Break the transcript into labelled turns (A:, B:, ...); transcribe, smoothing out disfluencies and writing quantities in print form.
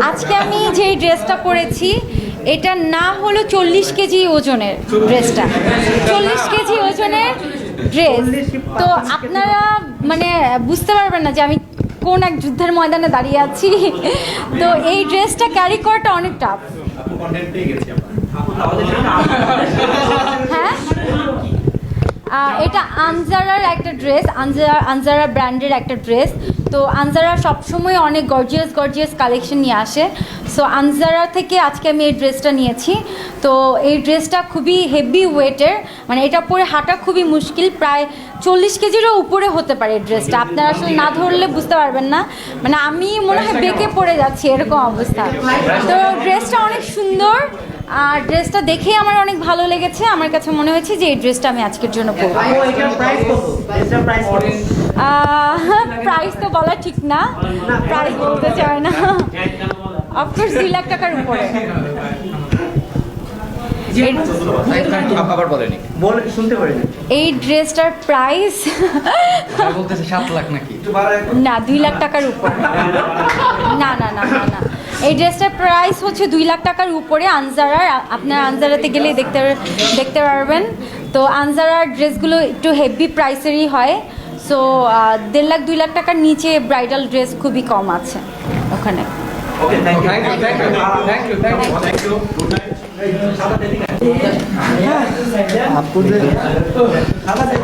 A: আজকে আমি যেই ড্রেসটা পরেছি এটার নাম হলো 40 কেজি ওজনের ড্রেসটা। 40 কেজি ওজনের ড্রেস। তো আপনারা মানে বুঝতে পারবেন না যে আমি কোন এক যুদ্ধের ময়দানে দাঁড়িয়ে আছি। তো এই ড্রেসটা ক্যারি করাটা অনেক টাফ। হ্যাঁ, এটা আনজারার একটা ড্রেস, আনজারা ব্র্যান্ডের একটা ড্রেস। তো আনজারা সবসময় অনেক গর্জিয়াস কালেকশন নিয়ে আসে। সো আনজারা থেকে আজকে আমি এই ড্রেসটা নিয়েছি। তো এই ড্রেসটা খুবই হেভি ওয়েটের, মানে এটা পরে হাঁটা খুবই মুশকিল। প্রায় 40 কেজিরও উপরে হতে পারে এই ড্রেসটা। আপনারা আসলে না ধরলে বুঝতে পারবেন না, মানে আমি মনে হয় বেঁকে পড়ে যাচ্ছি এরকম অবস্থা। তো ড্রেসটা অনেক সুন্দর, আর ড্রেসটা দেখেই আমার অনেক ভালো লেগেছে। আমার কাছে মনে হয়েছে যে এই ড্রেসটা আমি আজকের জন্য পরবো। প্রাইস তো বলা ঠিক না, প্রাইস বলতে চায় না। অফকোর্স 2 লাখ টাকার উপরে। এই ড্রেসটার প্রাইস না 2 লাখ টাকার উপরে। না না না না না, এই ড্রেসটার প্রাইস হচ্ছে 2 লাখ টাকার উপরে। আনজারার, আপনার আনজারাতে গেলে দেখতে পারবেন। তো আনজারার ড্রেসগুলো একটু হেভি প্রাইসেরই হয়। সো 1.5 লাখ 2 লাখ টাকার নিচে ব্রাইডাল ড্রেস খুবই কম আছে ওখানে।
B: আপনাদের